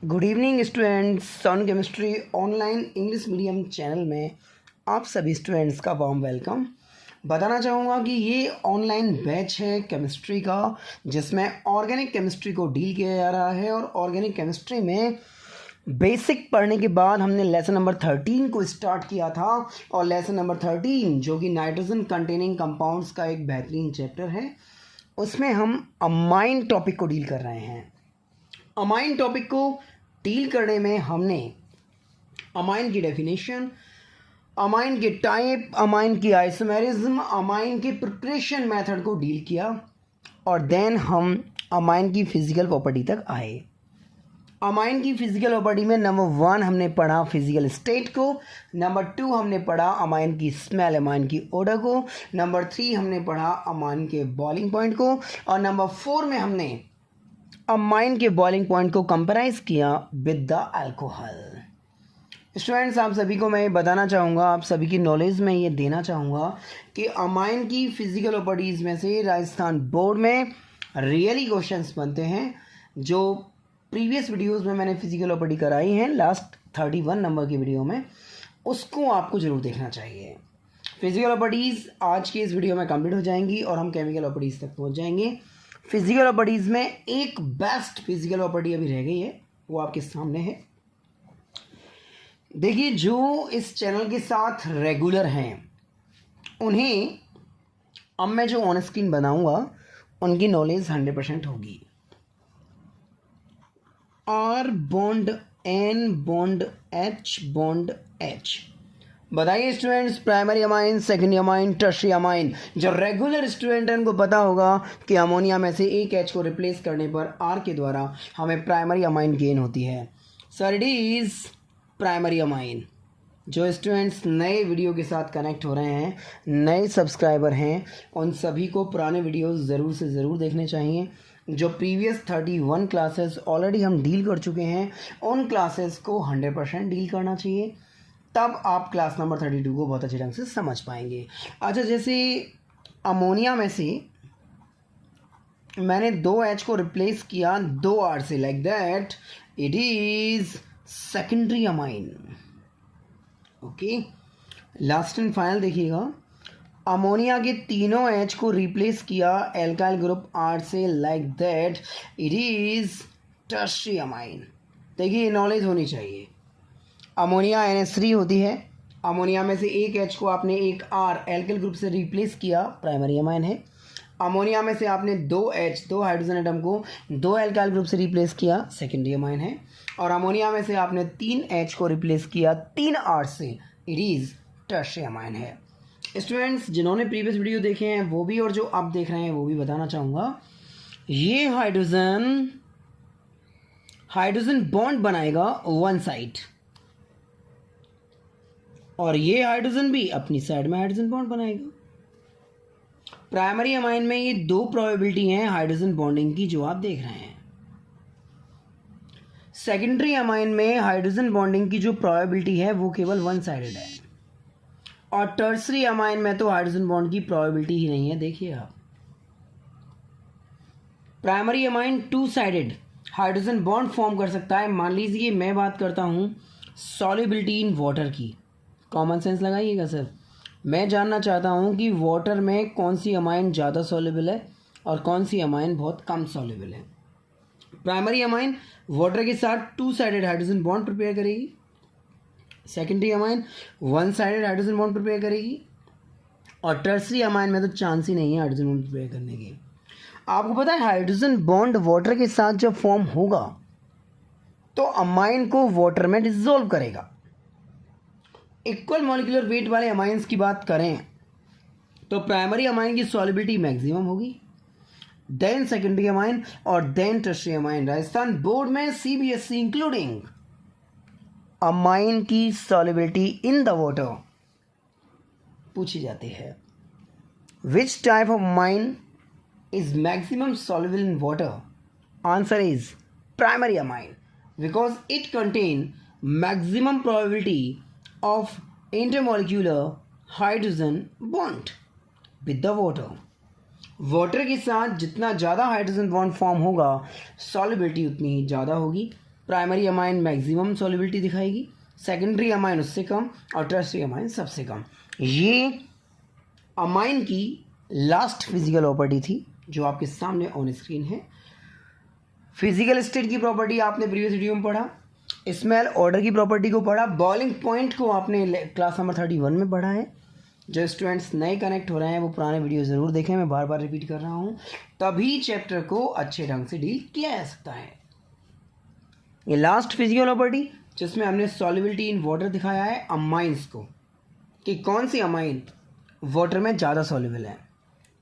Good evening students. Sound chemistry online English medium channel में आप सभी स्टूडेंट्स का वार्म वेलकम। बताना चाहूँगा कि ये ऑनलाइन बैच है केमिस्ट्री का, जिसमें ऑर्गेनिक केमिस्ट्री को डील किया जा रहा है। और ऑर्गेनिक केमिस्ट्री में बेसिक पढ़ने के बाद हमने लेसन नंबर 13 को स्टार्ट किया था। और लेसन नंबर 13 जो कि नाइट्रोजन कंटेनिंग कंपाउंड्स का एक बेहतरीन चैप्टर है, उसमें हम अमाइन टॉपिक को डील कर रहे हैं। अमाइन टॉपिक को डील करने में हमने अमाइन की डेफिनेशन, अमाइन के टाइप, अमाइन की आइसोमेरिज्म, अमाइन के प्रिपरेशन मेथड को डील किया। और देन हम अमाइन की फिजिकल प्रॉपर्टी तक आए। अमाइन की फिजिकल प्रॉपर्टी में नंबर 1 हमने पढ़ा फिजिकल स्टेट को, नंबर 2 हमने पढ़ा अमाइन की स्मेल, अमाइन की ओडर को, नंबर 3 हमने पढ़ा अमाइन के बॉइलिंग पॉइंट को, और नंबर 4 में हमने अमाइन के बॉइलिंग पॉइंट को कंपेराइज किया विद द अल्कोहल। स्टूडेंट्स, आप सभी को मैं ये बताना चाहूँगा, आप सभी की नॉलेज में ये देना चाहूँगा कि अमाइन की फिजिकल प्रॉपर्टीज़ में से राजस्थान बोर्ड में रियली क्वेश्चंस बनते हैं। जो प्रीवियस वीडियोस में मैंने फिजिकल प्रॉपर्टी कराई हैं, लास्ट 31 नंबर की वीडियो में, उसको आपको ज़रूर देखना चाहिए। फिजिकल प्रॉपर्टीज़ आज की इस वीडियो में कंप्लीट हो जाएंगी और हम केमिकल प्रॉपर्टीज़ तक पहुँच जाएंगे। फिजिकल प्रॉपर्टीज़ में एक बेस्ट फिजिकल प्रॉपर्टी अभी रह गई है, वो आपके सामने है। देखिए, जो इस चैनल के साथ रेगुलर हैं उन्हें अब मैं जो ऑन स्क्रीन बनाऊंगा उनकी नॉलेज 100% होगी। R bond N bond H bond H. बताइए students, primary amine, secondary amine, tertiary amine. जो रेगुलर स्टूडेंट हैं उनको पता होगा कि अमोनिया में से एक एच को रिप्लेस करने पर आर के द्वारा हमें प्राइमरी अमाइन गेन होती है। Sir, it is primary amine. जो स्टूडेंट्स नए वीडियो के साथ कनेक्ट हो रहे हैं, नए सब्सक्राइबर हैं, उन सभी को पुराने वीडियोस ज़रूर से ज़रूर देखने चाहिए। जो प्रीवियस 31 क्लासेस ऑलरेडी हम डील कर चुके हैं, उन क्लासेस को 100% डील करना चाहिए, तब आप क्लास नंबर 32 को बहुत अच्छे ढंग से समझ पाएंगे। अच्छा, जैसे अमोनिया में से मैंने 2H को रिप्लेस किया 2R से, like that it is secondary amine. Okay, last and final देखिएगा, अमोनिया के तीनों H को रिप्लेस किया एल्काइल ग्रुप R से, like that it is tertiary amine. देखिए, नॉलेज होनी चाहिए। अमोनिया NH3 होती है, अमोनिया में से एक H को आपने एक R एल्काइल ग्रुप से रिप्लेस किया, प्राइमरी अमाइन है। अमोनिया में से आपने 2H, 2 हाइड्रोजन एटम को 2 एल्काइल ग्रुप से रिप्लेस किया, सेकेंडरी अमाइन है। और अमोनिया में से आपने 3H को रिप्लेस किया 3R से, इट इज़ टर्शियरी अमाइन है। स्टूडेंट्स, जिन्होंने प्रीवियस वीडियो देखे हैं वो भी, और जो आप देख रहे हैं वो भी बताना चाहूँगा, ये हाइड्रोजन बॉन्ड बनाएगा वन साइड, और ये हाइड्रोजन भी अपनी साइड में हाइड्रोजन बॉन्ड बनाएगा। प्राइमरी अमाइन में ये 2 प्रोबेबिलिटी हैं हाइड्रोजन बॉन्डिंग की, जो आप देख रहे हैं। सेकेंडरी अमाइन में हाइड्रोजन बॉन्डिंग की जो प्रोबेबिलिटी है वो केवल वन साइडेड है। और टर्शियरी अमाइन में तो हाइड्रोजन बॉन्ड की प्रोबेबिलिटी ही नहीं है। देखिए आप, primary amine 2 sided hydrogen bond form कर सकता है। मान लीजिए मैं बात करता हूँ सॉल्युबिलिटी इन वाटर की। कॉमन सेंस लगाइएगा सर। मैं जानना चाहता हूँ कि वाटर में कौन सी अमाइन ज़्यादा सॉल्युबल है और कौन सी अमाइन बहुत कम सॉल्युबल है। प्राइमरी अमाइन वाटर के साथ 2 साइडेड हाइड्रोजन बॉन्ड प्रिपेयर करेगी, secondary amine 1 sided hydrogen bond prepare करेगी, और टर्शियरी अमाइन में तो चांस ही नहीं है हाइड्रोजन बॉन्ड प्रिपेयर करने की। आपको पता है, हाइड्रोजन बॉन्ड वाटर के साथ जब फॉर्म होगा तो अमाइन को वाटर में डिसॉल्व करेगा। इक्वल मॉलिक्यूलर वेट वाले अमाइंस की बात करें तो प्राइमरी अमाइन की सॉल्युबिलिटी मैक्सिमम होगी, देन सेकेंडरी अमाइन, और then tertiary amine. Rajasthan board में CBSE इंक्लूडिंग अमाइन की सॉल्युबिलिटी इन द वाटर पूछी जाती है। Which type of amine is maximum soluble in water? Answer is primary amine, because it contain maximum probability of intermolecular hydrogen bond with the water। Water के साथ जितना ज़्यादा hydrogen bond form होगा, solubility उतनी ही ज़्यादा होगी। प्राइमरी अमाइन मैक्सिमम सॉल्युबिलिटी दिखाएगी, secondary amine उससे कम और टर्शियरी अमाइन सबसे कम। ये अमाइन की लास्ट फिजिकल प्रॉपर्टी थी जो आपके सामने ऑन स्क्रीन है। फिजिकल स्टेट की प्रॉपर्टी आपने प्रीवियस वीडियो में पढ़ा, स्मेल ऑर्डर की प्रॉपर्टी को पढ़ा, बॉइलिंग पॉइंट को आपने क्लास नंबर 31 में पढ़ा है। जो स्टूडेंट्स नए कनेक्ट हो रहे हैं वो पुराने वीडियो ज़रूर देखें, मैं बार बार रिपीट कर रहा हूँ, तभी चैप्टर को अच्छे ढंग से डील किया जा सकता है। ये लास्ट फिजिकल प्रॉपर्टी जिसमें हमने सॉल्युबिलिटी इन वाटर दिखाया है अमाइंस को, कि कौन सी अमाइन वाटर में ज़्यादा सॉल्युबल है।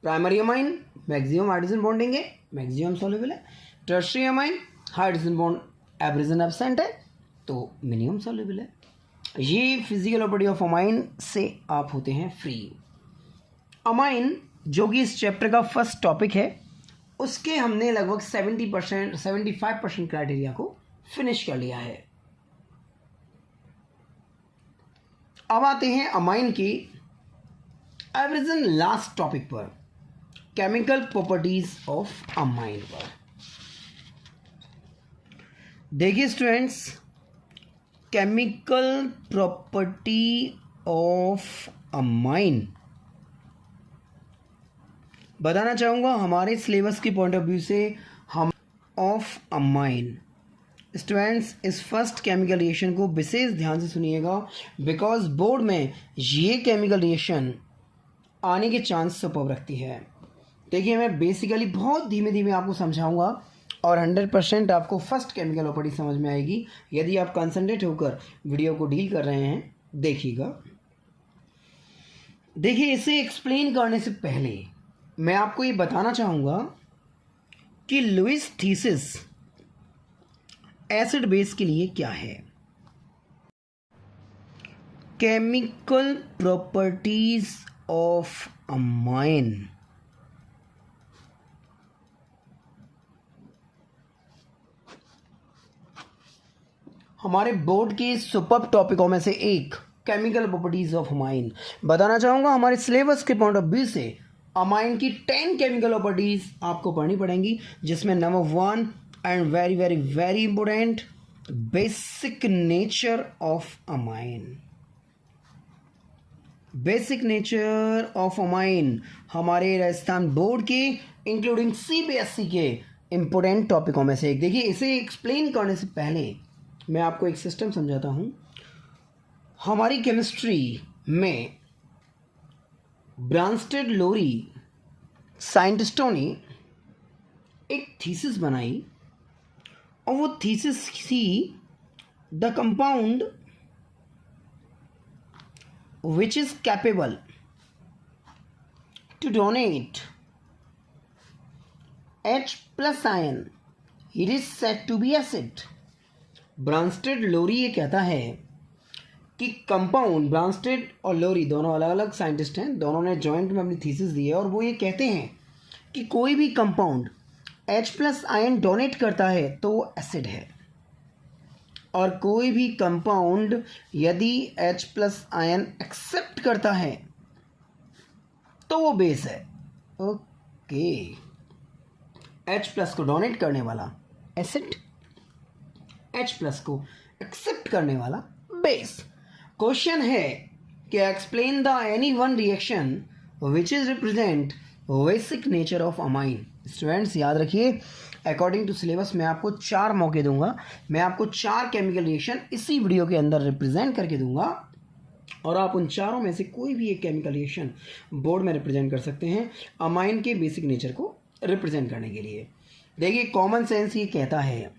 Primary amine maximum hydrogen bonding है, मैक्सिमम सॉल्युबल है। Tertiary amine hydrogen bond abrasion absent है तो मिनिमम सॉल्युबल है। ये फिजिकल प्रॉपर्टी ऑफ अमाइन से आप होते हैं फ्री। अमाइन जो कि इस चैप्टर का फर्स्ट टॉपिक है, उसके हमने लगभग 75% क्राइटेरिया को फिनिश कर लिया है। अब आते हैं अमाइन के एवरेजन लास्ट टॉपिक पर, केमिकल प्रॉपर्टीज ऑफ अमाइन पर। देखिए students, chemical property of amine बताना चाहूँगा हमारे सिलेबस के पॉइंट ऑफ व्यू से। हम ऑफ अमाइन स्टूडेंट्स इस फर्स्ट केमिकल रिएक्शन को विशेष ध्यान से सुनिएगा, बिकॉज बोर्ड में ये केमिकल रिएक्शन आने के चांस सुपर्ब रखती है। देखिए मैं बेसिकली बहुत धीमे धीमे आपको समझाऊंगा और 100% आपको फर्स्ट केमिकल प्रॉपर्टी समझ में आएगी यदि आप कंसंट्रेट होकर वीडियो को डील कर रहे हैं। देखिएगा, देखिए इसे एक्सप्लेन करने से पहले मैं आपको ये बताना चाहूँगा कि लुईस थीसिस एसिड बेस के लिए क्या है। केमिकल प्रॉपर्टीज ऑफ अमाइन हमारे बोर्ड के सुपर्ब टॉपिकों में से एक केमिकल प्रॉपर्टीज ऑफ अमाइन। बताना चाहूँगा हमारे सिलेबस के पॉइंट ऑफ व्यू से अमाइन की 10 केमिकल प्रॉपर्टीज आपको पढ़नी पड़ेंगी, जिसमें number 1 and very very very important, basic nature of amine. Basic nature of amine हमारे राजस्थान बोर्ड के इंक्लूडिंग सीबीएसई के इंपॉर्टेंट टॉपिकों में से एक। देखिए इसे एक्सप्लेन करने से पहले मैं आपको एक सिस्टम समझाता हूँ। हमारी केमिस्ट्री में ब्रांस्टेड लोरी साइंटिस्टों ने एक थीसिस बनाई और वो थीसिस थी the compound which is capable to donate H plus ion, it is said to be acid। ब्रांस्टेड लोरी ये कहता है कि कंपाउंड, ब्रांस्टेड और लोरी दोनों अलग अलग साइंटिस्ट हैं, दोनों ने जॉइंट में अपनी थीसिस दी है और वो ये कहते हैं कि कोई भी compound H plus ion donate करता है तो वो एसिड है, और कोई भी कंपाउंड यदि H प्लस आयन एक्सेप्ट करता है तो वो बेस है। ओके, H प्लस को डोनेट करने वाला एसिड, H प्लस को एक्सेप्ट करने वाला बेस। क्वेश्चन है कि explain the any one reaction which is represent basic nature of amine. Students याद रखिए, अकॉर्डिंग टू सिलेबस मैं आपको 4 मौके दूंगा, मैं आपको 4 केमिकल रिएक्शन इसी वीडियो के अंदर रिप्रेजेंट करके दूंगा और आप उन चारों में से कोई भी एक केमिकल रिएक्शन बोर्ड में रिप्रेजेंट कर सकते हैं अमाइन के बेसिक नेचर को रिप्रेजेंट करने के लिए। देखिए कॉमन सेंस ये कहता है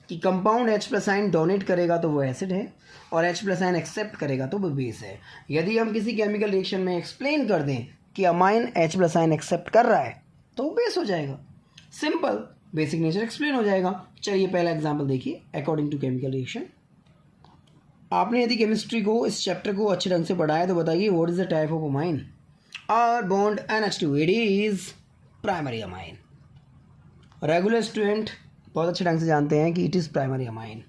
कि compound H plus ion donate करेगा तो वो एसिड है और H प्लस आयन एक्सेप्ट करेगा तो वो बेस है। यदि हम किसी केमिकल रिएक्शन में एक्सप्लेन कर दें कि amine H plus ion accept कर रहा है तो वो बेस हो जाएगा, सिंपल, बेसिक नेचर एक्सप्लेन हो जाएगा। चलिए पहला एग्जांपल देखिए। अकॉर्डिंग टू केमिकल रिएक्शन, आपने यदि केमिस्ट्री को इस चैप्टर को अच्छे ढंग से पढ़ा है तो बताइए what is the type of amine. R bond NH2, it is primary amine. Regular student बहुत अच्छे ढंग से जानते हैं कि it is primary amine.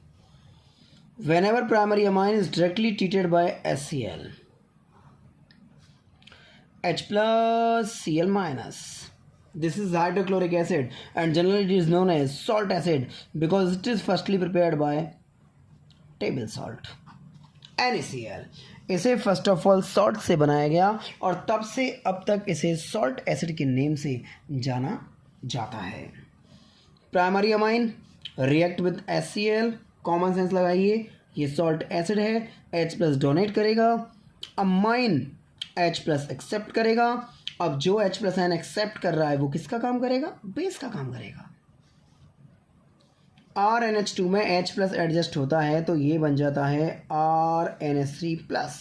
whenever primary amine is directly treated by HCl, H plus Cl minus, This is hydrochloric acid and generally it is known as salt acid because it is firstly prepared by table salt. NaCl इसे first of all salt से बनाया गया और तब से अब तक इसे सॉल्ट एसिड के नेम से जाना जाता है. Primary amine react with HCl. Common sense लगाइए, ये सॉल्ट एसिड है, H प्लस डोनेट करेगा, अमाइन H प्लस एक्सेप्ट करेगा. अब जो H प्लस एन एक्सेप्ट कर रहा है वो किसका काम करेगा? बेस का काम करेगा. RNH2 में H प्लस एडजस्ट होता है तो ये बन जाता है RNH3 प्लस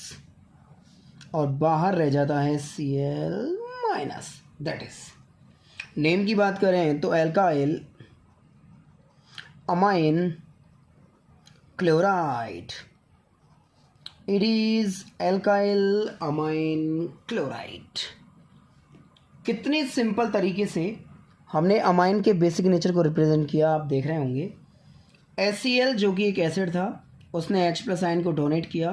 और बाहर रह जाता है Cl minus. That is name की बात करें तो alkyl amine chloride. It is alkyl amine chloride. कितने सिंपल तरीके से हमने अमाइन के बेसिक नेचर को रिप्रेजेंट किया आप देख रहे होंगे. HCl जो कि एक एसिड था उसने H प्लस आयन को डोनेट किया,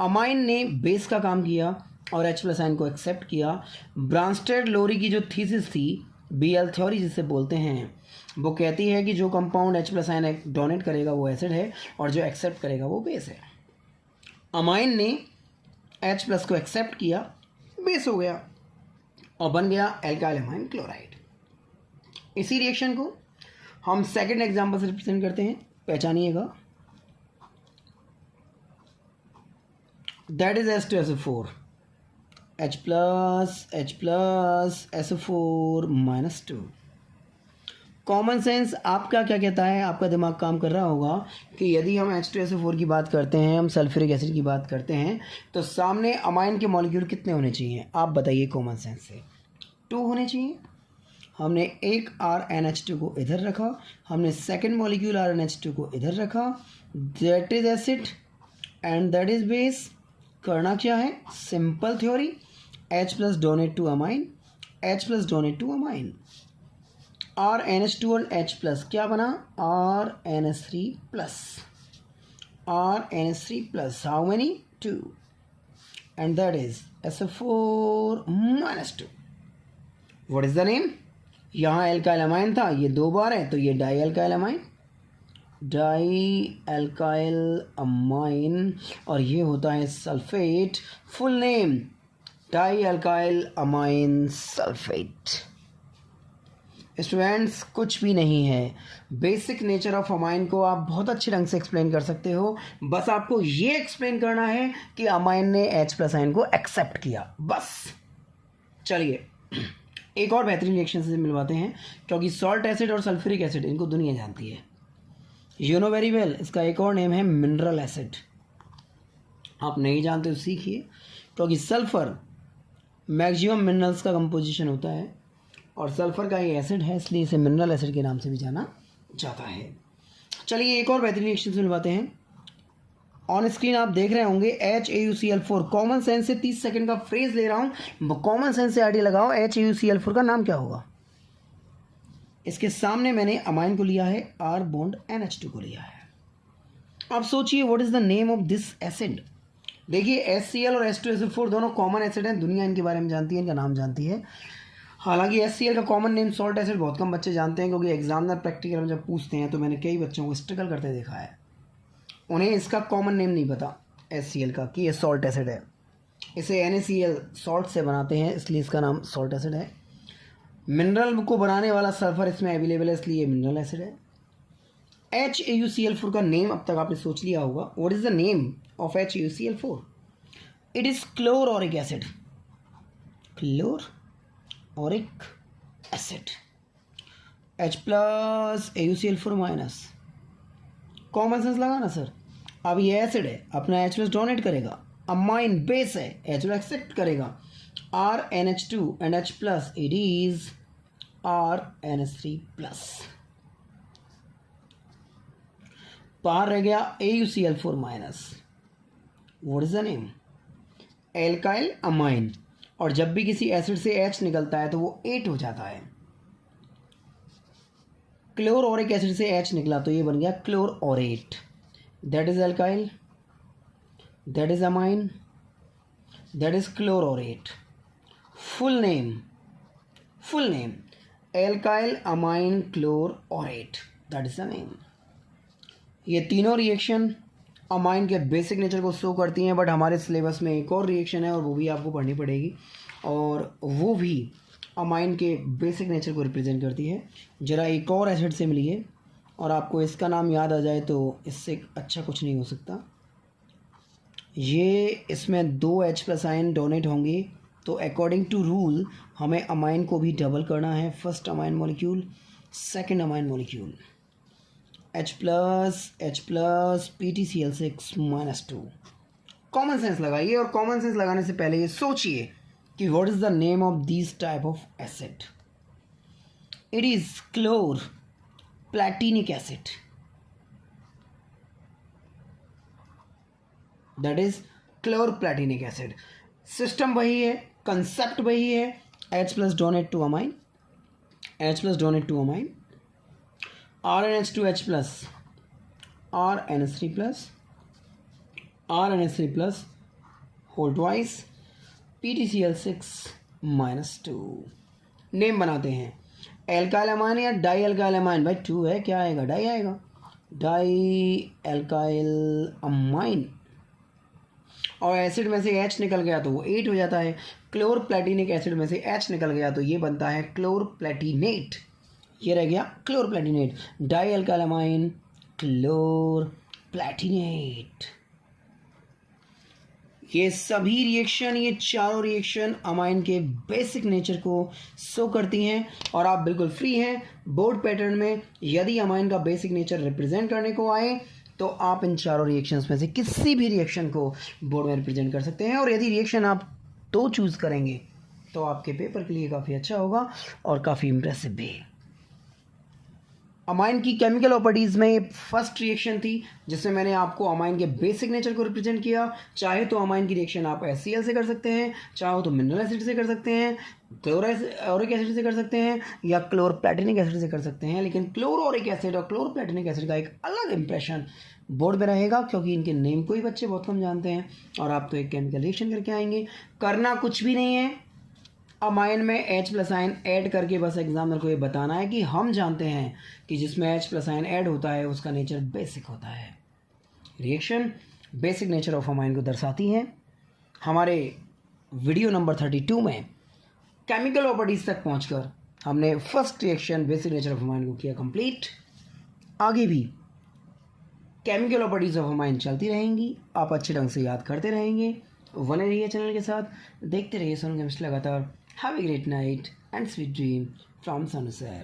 अमाइन ने बेस का काम किया और H प्लस आयन को एक्सेप्ट किया. ब्रांस्टेड लोरी की जो थीसिस थी, BL थ्योरी जिसे बोलते हैं, वो कहती है कि जो compound H plus ion donate करेगा वो एसिड है और जो एक्सेप्ट करेगा वो बेस है. अमाइन ने H प्लस को एक्सेप्ट किया, बेस हो गया और बन गया एल्काइल अमाइन क्लोराइड. इसी रिएक्शन को हम सेकंड एग्जांपल से रिप्रेजेंट करते हैं. पहचानिएगा, that is H2SO4. H plus SO4 minus 2. Common sense आपका क्या कहता है? आपका दिमाग काम कर रहा होगा कि यदि हम H2SO4 की बात करते हैं, हम सल्फ्यूरिक एसिड की बात करते हैं, तो सामने अमाइन के मॉलिक्यूल कितने होने चाहिए? आप बताइए कॉमन सेंस से. 2 होने चाहिए. हमने एक RNH2 को इधर रखा, हमने सेकंड मॉलिक्यूल RNH2 को इधर रखा. That is acid and that is base. करना क्या है? Simple theory, H plus donate to amine, H plus donate to amine. RNH2 और H प्लस क्या बना? RNH3 plus. RNH3 plus how many? 2 and that is SO4 minus 2. What is the name? यहाँ alkyl amine था, ये 2 बार है तो ये di alkyl amine. Di alkyl amine और ये होता है sulphate. Full name di alkyl amine sulphate. Students कुछ भी नहीं है, बेसिक नेचर ऑफ अमाइन को आप बहुत अच्छे ढंग से एक्सप्लेन कर सकते हो. बस आपको ये एक्सप्लेन करना है कि अमाइन ने H प्लस आयन को एक्सेप्ट किया, बस. चलिए एक और बेहतरीन रिएक्शन से मिलवाते हैं, क्योंकि सॉल्ट एसिड और सल्फ्यूरिक एसिड इनको दुनिया जानती है. यू नो वेरी वेल, इसका एक और नेम है मिनरल एसिड. आप नहीं जानते तो सीखिए, क्योंकि सल्फर मैक्सिमम मिनरल्स का कंपोजिशन होता है और सल्फर का ये एसिड है, इसलिए इसे मिनरल एसिड के नाम से भी जाना जाता है. चलिए एक और बेहतरीन रिएक्शन से मिलवाते हैं. ऑन स्क्रीन आप देख रहे होंगे HAUCl4. कॉमन सेंस से 30 सेकंड का फ्रेज ले रहा हूँ, कॉमन सेंस से आइडिया लगाओ. HAUCl4 का नाम क्या होगा? इसके सामने मैंने अमाइन को लिया है, R बॉन्ड NH2 को लिया है. अब सोचिए what is the name of this acid. देखिए HCl और H2SO4 दोनों कॉमन एसिड हैं, दुनिया इनके बारे में जानती है, इनका नाम जानती है. हालांकि HCl का कॉमन नेम सॉल्ट एसिड बहुत कम बच्चे जानते हैं, क्योंकि एग्जामिनर प्रैक्टिकल में जब पूछते हैं तो मैंने कई बच्चों को स्ट्रगल करते देखा है, उन्हें इसका कॉमन नेम नहीं पता HCl का कि ये सॉल्ट एसिड है. इसे NaCl सॉल्ट से बनाते हैं, इसलिए इसका नाम सॉल्ट एसिड है. मिनरल को बनाने वाला सल्फर इसमें अवेलेबल है, इसलिए मिनरल एसिड है. HAUCl4 का नेम अब तक आपने सोच लिया होगा. What is the name of HAUCl4? It is chloroauric acid. Chloroauric acid. H plus AuCl4 minus. Common sense लगाना सर. अब ये एसिड है, अपना H प्लस डोनेट करेगा, अमाइन बेस है, H एक्सेप्ट करेगा, RNH2 and H plus, it is RNH3 plus. बाहर रह गया AuCl4 minus. What is the name? Alkyl amine. और जब भी किसी एसिड से H निकलता है तो वो 8 हो जाता है. क्लोरोरिक एसिड से H निकला तो ये बन गया chloroaurate. That is alkyl, that is amine, that is chloroaurate. Full name alkyl amine chloroaurate, that is the name. ये तीनों रिएक्शन अमाइन के बेसिक नेचर को शो करती हैं, बट हमारे सिलेबस में एक और रिएक्शन है और वो भी आपको पढ़नी पड़ेगी, और वो भी अमाइन के बेसिक नेचर को रिप्रेजेंट करती है। जरा एक और एसिड से मिलिए और आपको इसका नाम याद आ जाए तो इससे अच्छा कुछ नहीं हो सकता। ये इसमें 2 H+ आयन डोनेट होंगे, तो अकॉर्डिंग टू रूल हमें अमाइन को भी डबल करना है। First amine molecule, second amine molecule, H+, PTCl6 -2। Common sense लगाइए, और कॉमन सेंस लगाने से पहले ये सोचिए कि what is the name of this type of acid. It is chloroplatinic acid, that is chloroplatinic acid. System वही है, कंसेप्ट वही है, H+ donate to amine, H+ donate to amine, RnH2H+, RnH3+, RnH3+ whole twice, PTCl6 -2। Name बनाते हैं, alkyl amine या di alkyl amine. भाई 2 है, क्या आएगा? डाई आएगा, डाई एल्काइल अमाइन। और एसिड में से H निकल गया तो वो 8 हो जाता है। क्लोर प्लैटिनिक एसिड में से H निकल गया तो ये बनता है क्लोर प्लैटिनेट। ये रह गया क्लोर प्लैटिनेट, डाई एल्काइल अमाइन क्लोर प्लैटिनेट। ये सभी रिएक्शन, ये चारों रिएक्शन अमाइन के बेसिक नेचर को शो करती हैं, और आप बिल्कुल फ्री हैं बोर्ड पैटर्न में। यदि अमाइन का बेसिक नेचर रिप्रेजेंट करने को आए तो आप इन चारों रिएक्शंस में से किसी भी रिएक्शन को बोर्ड में रिप्रेजेंट कर सकते हैं, और यदि रिएक्शन आप 2 चूज़ करेंगे तो आपके पेपर के लिए काफ़ी अच्छा होगा और काफ़ी इम्प्रेसिव भी। अमाइन की केमिकल प्रॉपर्टीज़ में फर्स्ट रिएक्शन थी जिसमें मैंने आपको अमाइन के बेसिक नेचर को रिप्रेजेंट किया। चाहे तो अमाइन की रिएक्शन आप HCl से कर सकते हैं, चाहे तो मिनरल एसिड से कर सकते हैं, क्लोरोरिक एसिड से कर सकते हैं, या क्लोर प्लैटिनिक एसिड से कर सकते हैं। लेकिन क्लोरोरिक एसिड और क्लोर प्लैटिनिक एसिड का एक अलग इंप्रेशन बोर्ड में रहेगा, क्योंकि इनके नेम को ही बच्चे बहुत कम जानते हैं, और आप तो एक केमिकल रिएक्शन करके आएंगे। करना कुछ भी नहीं है, अमाइन में H+ आयन ऐड करके बस एग्जामिनर को ये बताना है कि हम जानते हैं कि जिसमें H+ आयन ऐड होता है उसका नेचर बेसिक होता है। Reaction basic nature of amine को दर्शाती है। हमारे वीडियो नंबर 32 में केमिकल प्रॉपर्टीज तक पहुंचकर हमने first reaction basic nature of amine को किया कंप्लीट। आगे भी केमिकल प्रॉपर्टीज ऑफ अमाइन चलती रहेंगी, आप अच्छे ढंग से याद करते रहेंगे। बने रहिए चैनल के साथ, देखते रहिए सोनू केमिस्ट्री लगातार। Have a great night and sweet dream from Sanu sir.